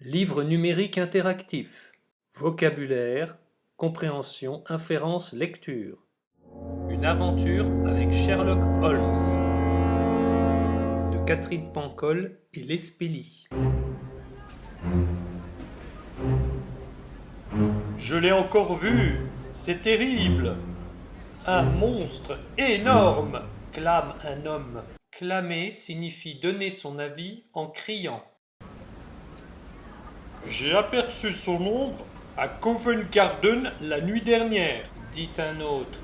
Livre numérique interactif. Vocabulaire, compréhension, inférence, lecture. Une aventure avec Sherlock Holmes. De Catherine Pancol et Lespelly. Je l'ai encore vu, c'est terrible. Un monstre énorme, clame un homme. Clamer signifie donner son avis en criant. J'ai aperçu son ombre à Covent Garden la nuit dernière, dit un autre.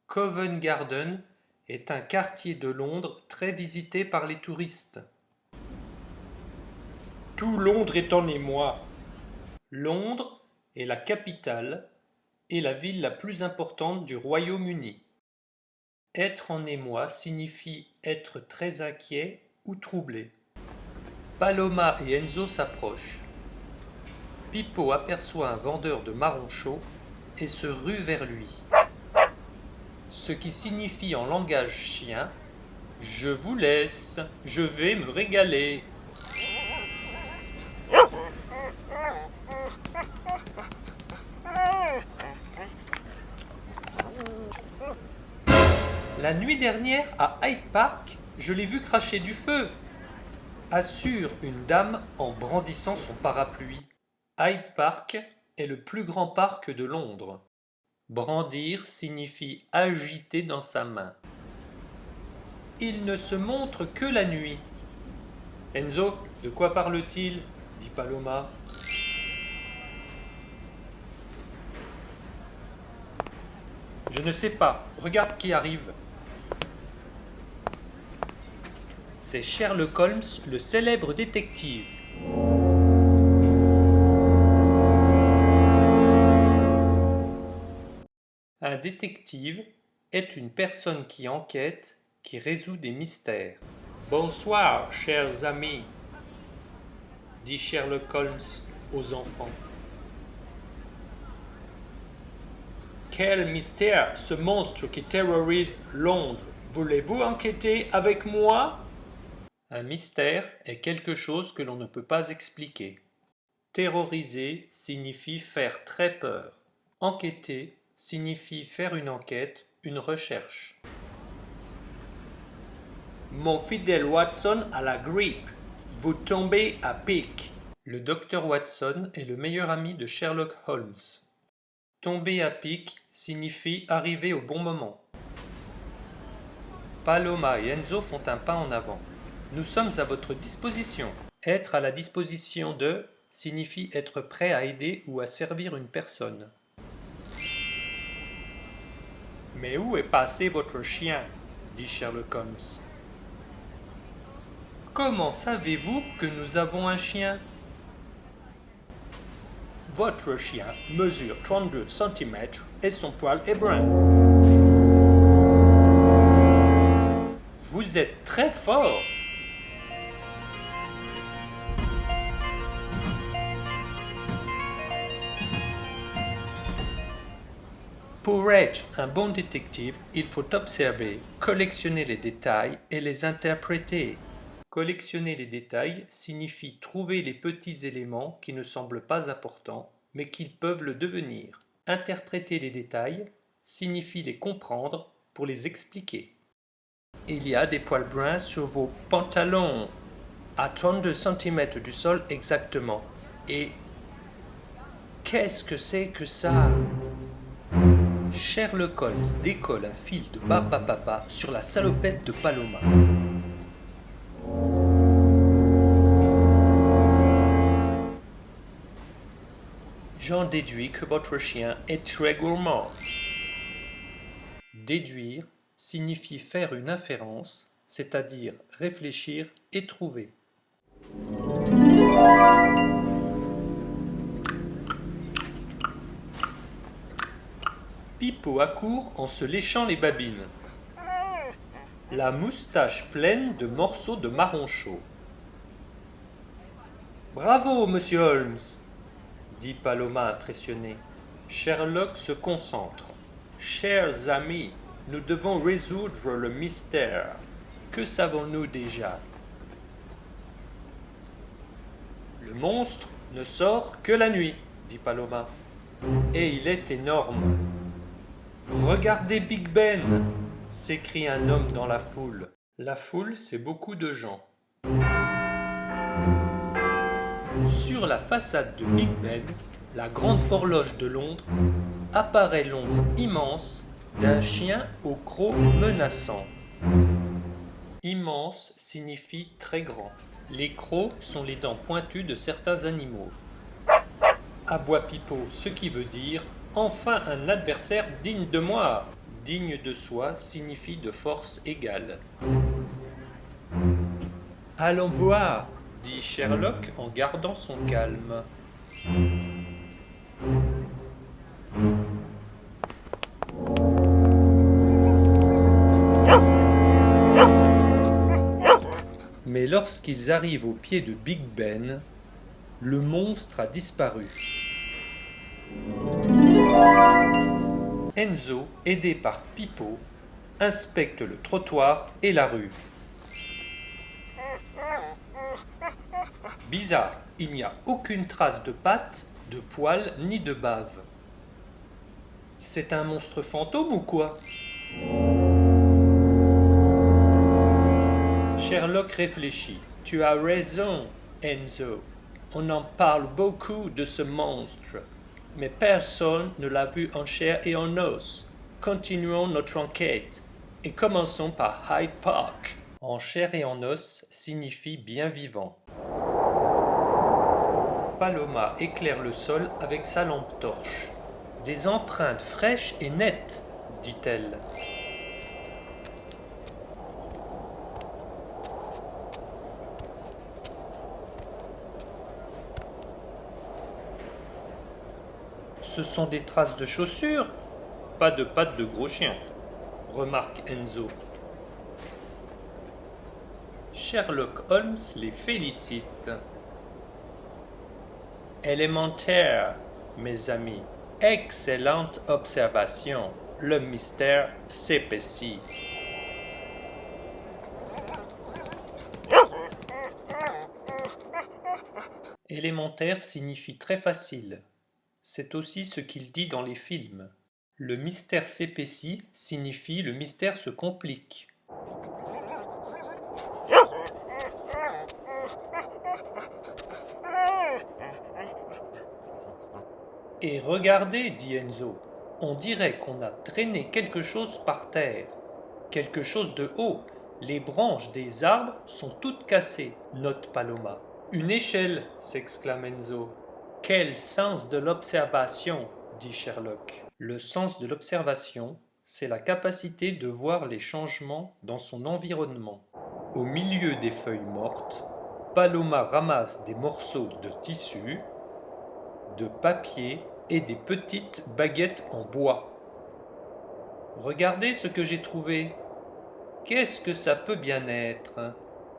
Covent Garden est un quartier de Londres très visité par les touristes. Tout Londres est en émoi. Londres est la capitale et la ville la plus importante du Royaume-Uni. Être en émoi signifie être très inquiet ou troublé. Paloma et Enzo s'approchent. Pippo aperçoit un vendeur de marrons chauds et se rue vers lui. Ce qui signifie en langage chien « Je vous laisse, je vais me régaler ». La nuit dernière, à Hyde Park, je l'ai vu cracher du feu, assure une dame en brandissant son parapluie. Hyde Park est le plus grand parc de Londres. Brandir signifie agiter dans sa main. Il ne se montre que la nuit. Enzo, de quoi parle-t-il ? Dit Paloma. Je ne sais pas, regarde qui arrive. C'est Sherlock Holmes, le célèbre détective. Un détective est une personne qui enquête, qui résout des mystères. Bonsoir, chers amis, dit Sherlock Holmes aux enfants. Quel mystère, ce monstre qui terrorise Londres. Voulez-vous enquêter avec moi ? Un mystère est quelque chose que l'on ne peut pas expliquer. Terroriser signifie faire très peur. Enquêter signifie faire une enquête, une recherche. Mon fidèle Watson a la grippe. Vous tombez à pic. Le docteur Watson est le meilleur ami de Sherlock Holmes. Tomber à pic signifie arriver au bon moment. Paloma et Enzo font un pas en avant. Nous sommes à votre disposition. Être à la disposition de signifie être prêt à aider ou à servir une personne. Mais où est passé votre chien ? Dit Sherlock Holmes. Comment savez-vous que nous avons un chien ? Votre chien mesure 32 cm et son poil est brun. Vous êtes très fort. Pour être un bon détective, il faut observer, collectionner les détails et les interpréter. Collectionner les détails signifie trouver les petits éléments qui ne semblent pas importants, mais qu'ils peuvent le devenir. Interpréter les détails signifie les comprendre pour les expliquer. Il y a des poils bruns sur vos pantalons, à 32 cm du sol exactement. Et qu'est-ce que c'est que ça ? Sherlock Holmes décolle un fil de barbe à papa sur la salopette de Paloma. J'en déduis que votre chien est très gourmand. Déduire signifie faire une inférence, c'est-à-dire réfléchir et trouver. Pippo accourt en se léchant les babines. La moustache pleine de morceaux de marron chaud. Bravo, monsieur Holmes, dit Paloma impressionné. Sherlock se concentre. Chers amis, nous devons résoudre le mystère. Que savons-nous déjà ? Le monstre ne sort que la nuit, dit Paloma. Et il est énorme. Regardez Big Ben, s'écrie un homme dans la foule. La foule, c'est beaucoup de gens. Sur la façade de Big Ben, la grande horloge de Londres, apparaît l'ombre immense d'un chien au croc menaçant. Immense signifie très grand. Les crocs sont les dents pointues de certains animaux. Aboie Pipo, ce qui veut dire « Enfin un adversaire digne de moi ». Digne de soi signifie de force égale. Allons voir, dit Sherlock en gardant son calme. Mais lorsqu'ils arrivent au pied de Big Ben, le monstre a disparu. Enzo, aidé par Pipo, inspecte le trottoir et la rue. Bizarre, il n'y a aucune trace de pattes, de poils ni de bave. C'est un monstre fantôme ou quoi? Sherlock réfléchit. Tu as raison, Enzo. On en parle beaucoup de ce monstre, mais personne ne l'a vu en chair et en os. Continuons notre enquête et commençons par Hyde Park. En chair et en os signifie bien vivant. Paloma éclaire le sol avec sa lampe torche. Des empreintes fraîches et nettes, dit-elle. Ce sont des traces de chaussures, pas de pattes de gros chien, remarque Enzo. Sherlock Holmes les félicite. Élémentaire, mes amis. Excellente observation. Le mystère s'épaissit. Élémentaire signifie très facile. C'est aussi ce qu'il dit dans les films. Le mystère s'épaissit signifie le mystère se complique. Et regardez, dit Enzo, on dirait qu'on a traîné quelque chose par terre. Quelque chose de haut. Les branches des arbres sont toutes cassées, note Paloma. Une échelle, s'exclame Enzo. Quel sens de l'observation, dit Sherlock. Le sens de l'observation, c'est la capacité de voir les changements dans son environnement. Au milieu des feuilles mortes, Paloma ramasse des morceaux de tissu, de papier et des petites baguettes en bois. Regardez ce que j'ai trouvé. Qu'est-ce que ça peut bien être?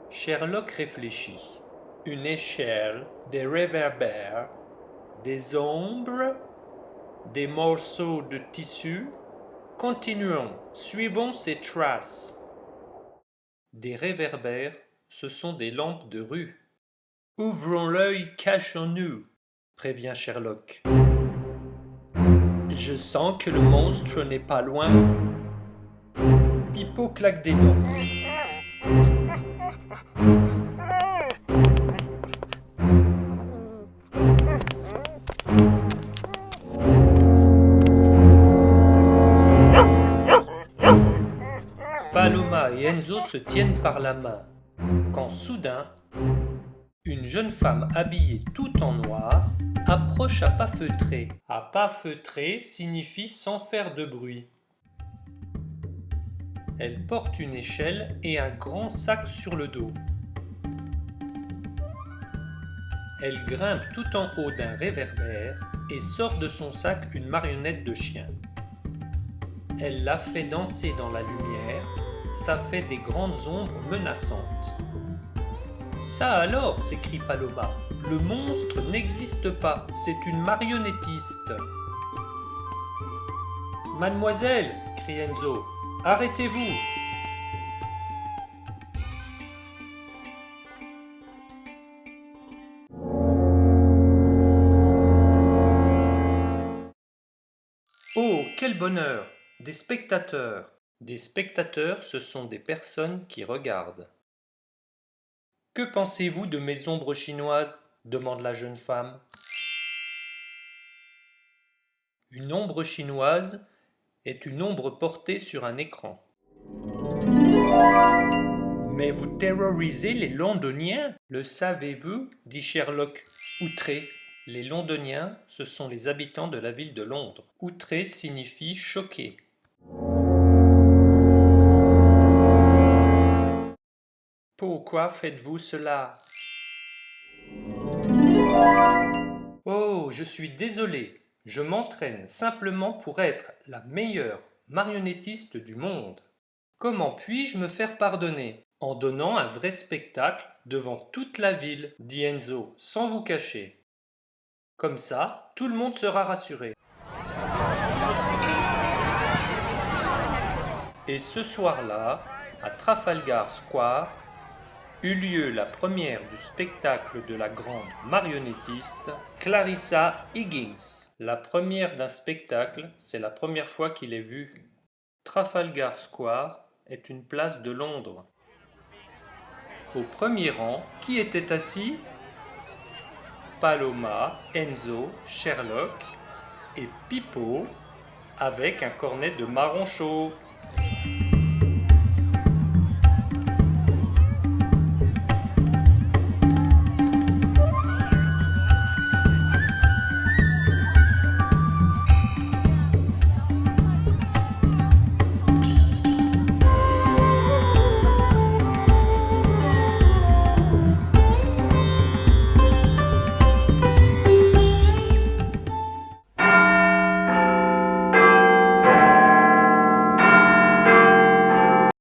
Sherlock réfléchit. Une échelle, des réverbères, des ombres, des morceaux de tissu. Continuons, suivons ces traces. Des réverbères, ce sont des lampes de rue. Ouvrons l'œil, cachons-nous, prévient Sherlock. Je sens que le monstre n'est pas loin. Pipo claque des dents. Paloma et Enzo se tiennent par la main, quand soudain, une jeune femme habillée tout en noir approche à pas feutrés. À pas feutrés signifie sans faire de bruit. Elle porte une échelle et un grand sac sur le dos. Elle grimpe tout en haut d'un réverbère et sort de son sac une marionnette de chien. Elle la fait danser dans la lumière, ça fait des grandes ombres menaçantes. Ça alors, s'écrie Paloma, le monstre n'existe pas, c'est une marionnettiste. Mademoiselle, crie Enzo, arrêtez-vous. quel bonheur! Des spectateurs. Des spectateurs, ce sont des personnes qui regardent. Que pensez-vous de mes ombres chinoises? Demande la jeune femme. Une ombre chinoise est une ombre portée sur un écran. Mais vous terrorisez les Londoniens, le savez-vous? Dit Sherlock, outré. Les Londoniens, ce sont les habitants de la ville de Londres. Outré signifie choqué. Pourquoi faites-vous cela? Oh, je suis désolé. Je m'entraîne simplement pour être la meilleure marionnettiste du monde. Comment puis-je me faire pardonner? En donnant un vrai spectacle devant toute la ville, dit Enzo, sans vous cacher. Comme ça, tout le monde sera rassuré. Et ce soir-là, à Trafalgar Square, eut lieu la première du spectacle de la grande marionnettiste Clarissa Higgins. La première d'un spectacle, c'est la première fois qu'il est vu. Trafalgar Square est une place de Londres. Au premier rang, qui était assis? Paloma, Enzo, Sherlock et Pipo avec un cornet de marron chaud.